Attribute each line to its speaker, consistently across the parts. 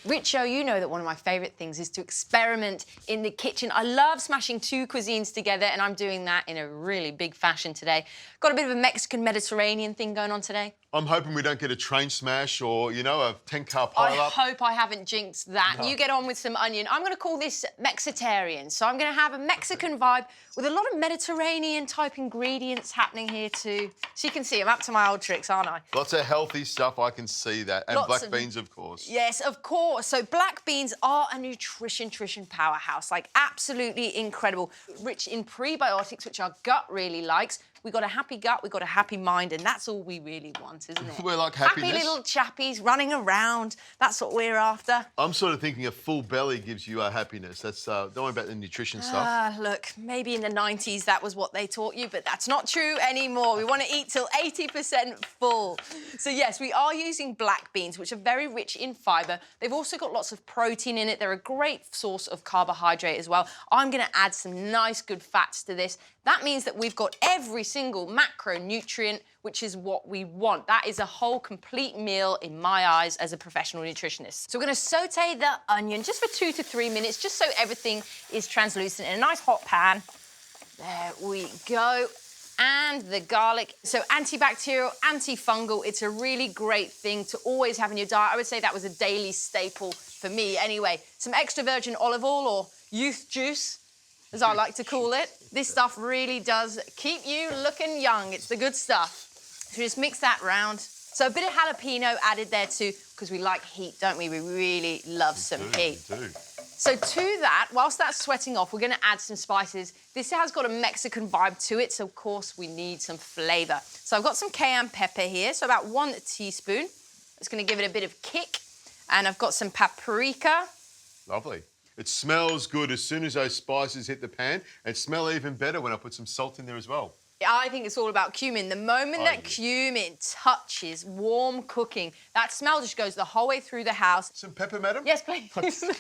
Speaker 1: Richo, you know that one of my favourite things is to experiment in the kitchen. I love smashing two cuisines together, and I'm doing that in a really big fashion today. Got a bit of a Mexican-Mediterranean thing going on today.
Speaker 2: I'm hoping we don't get a train smash or, you know, a 10-car pile-up.
Speaker 1: I hope I haven't jinxed that.
Speaker 2: No.
Speaker 1: You get on with some onion. I'm going to call this Mexitarian. So I'm going to have a Mexican vibe with a lot of Mediterranean-type ingredients happening here too. So you can see I'm up to my old tricks, aren't I?
Speaker 2: Lots of healthy stuff, I can see that. And black beans, of course.
Speaker 1: Yes, of course. So black beans are a nutrition powerhouse, like absolutely incredible. Rich in prebiotics, which our gut really likes. We got a happy gut, we got a happy mind, and that's all we really want, isn't it?
Speaker 2: We're like happiness.
Speaker 1: Happy little chappies running around. That's what we're after.
Speaker 2: I'm sort of thinking a full belly gives you a happiness. That's don't worry about the nutrition stuff.
Speaker 1: Look, maybe in the 90s that was what they taught you, but that's not true anymore. We want to eat till 80% full. So yes, we are using black beans, which are very rich in fibre. They've also got lots of protein in it. They're a great source of carbohydrate as well. I'm going to add some nice, good fats to this. That means that we've got every single macronutrient, which is what we want. That is a whole complete meal in my eyes as a professional nutritionist. So we're going to saute the onion just for 2 to 3 minutes, just so everything is translucent in a nice hot pan. There we go. And the garlic. So antibacterial, antifungal. It's a really great thing to always have in your diet. I would say that was a daily staple for me anyway. Some extra virgin olive oil or youth juice, as I like to call it. This stuff really does keep you looking young. It's the good stuff. So just mix that round. So a bit of jalapeno added there too, because we like heat, don't we? We really love some heat.
Speaker 2: We do.
Speaker 1: So to that, whilst that's sweating off, we're going to add some spices. This has got a Mexican vibe to it, so of course we need some flavour. So I've got some cayenne pepper here, so about 1 teaspoon. It's going to give it a bit of kick. And I've got some paprika.
Speaker 2: Lovely. It smells good as soon as those spices hit the pan, and smell even better when I put some salt in there as well.
Speaker 1: I think it's all about cumin. The moment that cumin touches warm cooking, that smell just goes the whole way through the house.
Speaker 2: Some pepper, madam?
Speaker 1: Yes, please.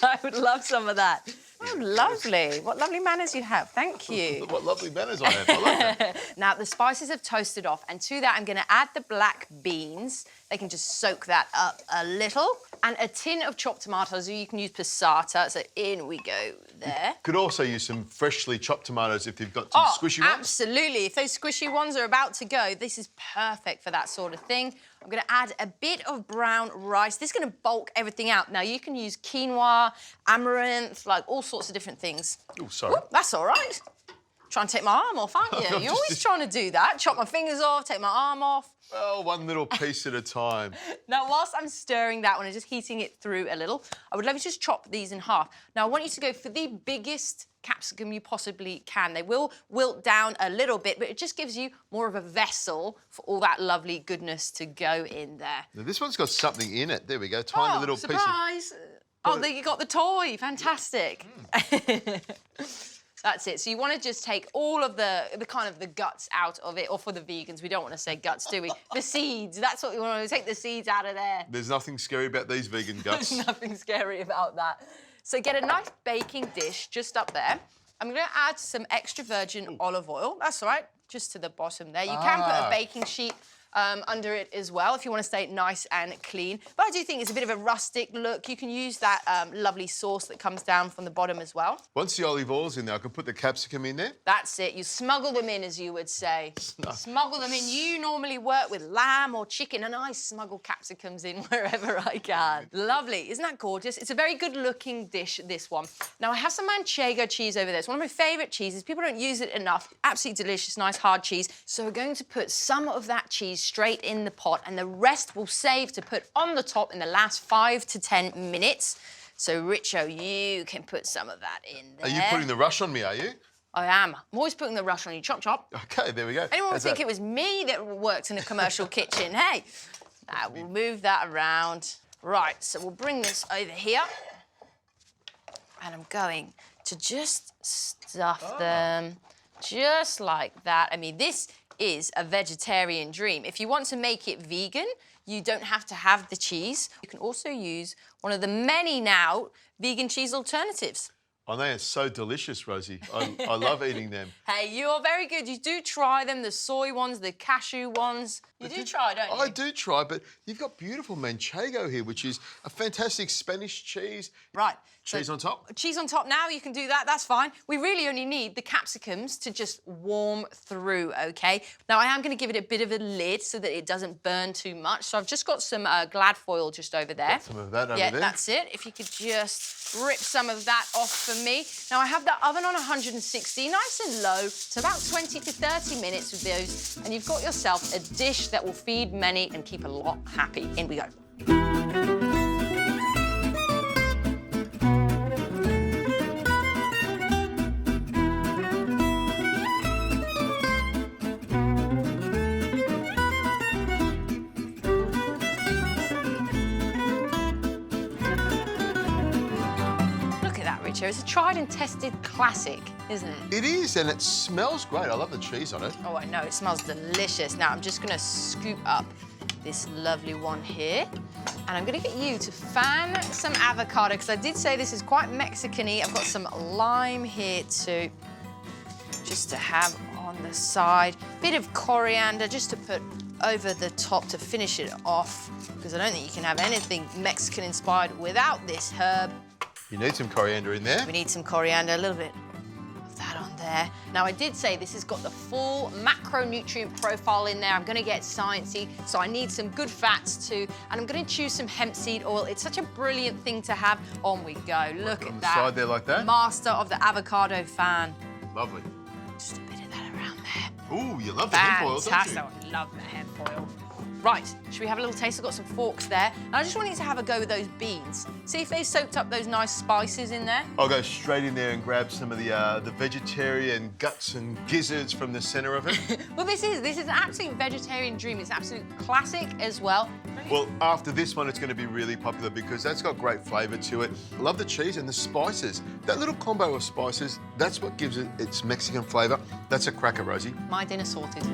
Speaker 1: I would love some of that. Oh, lovely. What lovely manners you have. Thank you.
Speaker 2: What lovely manners I have. I like that.
Speaker 1: Now, the spices have toasted off, and to that, I'm going to add the black beans. They can just soak that up a little. And a tin of chopped tomatoes, or you can use passata. So in we go there.
Speaker 2: Could also use some freshly chopped tomatoes if you've got some squishy ones.
Speaker 1: Absolutely. If those squishy ones are about to go, this is perfect for that sort of thing. I'm going to add a bit of brown rice. This is going to bulk everything out. Now, you can use quinoa, amaranth, like all sorts of different things.
Speaker 2: Oh, sorry.
Speaker 1: Ooh, that's all right. Trying to take my arm off, aren't you? You're always trying to do that. Chop my fingers off, take my arm off.
Speaker 2: Well, one little piece at a time.
Speaker 1: Now, whilst I'm stirring that one and just heating it through a little, I would love you to just chop these in half. Now, I want you to go for the biggest capsicum you possibly can. They will wilt down a little bit, but it just gives you more of a vessel for all that lovely goodness to go in there.
Speaker 2: Now, this one's got something in it. There we go, tiny little
Speaker 1: surprise.
Speaker 2: piece of...
Speaker 1: Oh, there you got the toy. Fantastic. That's it. So you want to just take all of the kind of the guts out of it, or for the vegans, we don't want to say guts, do we? The seeds, that's what we want to do. Take the seeds out of there.
Speaker 2: There's nothing scary about these vegan guts.
Speaker 1: There's nothing scary about that. So get a nice baking dish just up there. I'm going to add some extra virgin olive oil. That's all right, just to the bottom there. You can put a baking sheet under it as well if you want to stay nice and clean. But I do think it's a bit of a rustic look. You can use that lovely sauce that comes down from the bottom as well.
Speaker 2: Once the olive oil's in there, I can put the capsicum in there.
Speaker 1: That's it. You smuggle them in, as you would say. Smuggle them in. You normally work with lamb or chicken, and I smuggle capsicums in wherever I can. Lovely. Isn't that gorgeous? It's a very good-looking dish, this one. Now, I have some manchego cheese over there. It's one of my favourite cheeses. People don't use it enough. Absolutely delicious, nice, hard cheese. So we're going to put some of that cheese straight in the pot, and the rest we'll save to put on the top in the last 5 to 10 minutes. So, Richo, you can put some of that in there.
Speaker 2: Are you putting the rush on me, are you?
Speaker 1: I am. I'm always putting the rush on you. Chop, chop.
Speaker 2: OK, there we go.
Speaker 1: Anyone would think it was me that worked in a commercial kitchen. Hey, we'll move that around. Right, so we'll bring this over here. And I'm going to just stuff them just like that. I mean, this is a vegetarian dream. If you want to make it vegan, you don't have to have the cheese. You can also use one of the many now vegan cheese alternatives.
Speaker 2: Oh, they are so delicious, Rosie. I love eating them.
Speaker 1: Hey, you're very good. You do try them, the soy ones, the cashew ones. You do try, don't you?
Speaker 2: I do try, but you've got beautiful manchego here, which is a fantastic Spanish cheese.
Speaker 1: Right.
Speaker 2: Cheese
Speaker 1: so,
Speaker 2: on top?
Speaker 1: Cheese on top now, you can do that, that's fine. We really only need the capsicums to just warm through, OK? Now, I am going to give it a bit of a lid so that it doesn't burn too much. So I've just got some Glad foil just over there.
Speaker 2: Got some of that over there.
Speaker 1: Yeah, that's it. If you could just rip some of that off for me. Now, I have the oven on 160, nice and low, so about 20 to 30 minutes with those, and you've got yourself a dish that will feed many and keep a lot happy. In we go. It's a tried and tested classic, isn't it?
Speaker 2: It is, and it smells great. I love the cheese on it.
Speaker 1: Oh, I know, it smells delicious. Now, I'm just gonna scoop up this lovely one here, and I'm gonna get you to fan some avocado, because I did say this is quite Mexican-y. I've got some lime here too, just to have on the side. Bit of coriander, just to put over the top to finish it off, because I don't think you can have anything Mexican-inspired without this herb.
Speaker 2: You need some coriander in there.
Speaker 1: We need some coriander, a little bit of that on there. Now, I did say this has got the full macronutrient profile in there. I'm gonna get sciencey, so I need some good fats too, and I'm gonna choose some hemp seed oil. It's such a brilliant thing to have. On we go, look at that.
Speaker 2: Side there like that.
Speaker 1: Master of the avocado fan.
Speaker 2: Lovely.
Speaker 1: Just a bit of that around there.
Speaker 2: Ooh, you love the hemp oil, don't you?
Speaker 1: Fantastic, I love the hemp oil. Right, should we have a little taste? I've got some forks there. And I just want you to have a go with those beans. See if they've soaked up those nice spices in there.
Speaker 2: I'll go straight in there and grab some of the vegetarian guts and gizzards from the centre of it.
Speaker 1: Well, this is an absolute vegetarian dream. It's an absolute classic as well.
Speaker 2: Well, after this one, it's going to be really popular because that's got great flavour to it. I love the cheese and the spices. That little combo of spices, that's what gives it its Mexican flavour. That's a cracker, Rosie.
Speaker 1: My dinner sorted.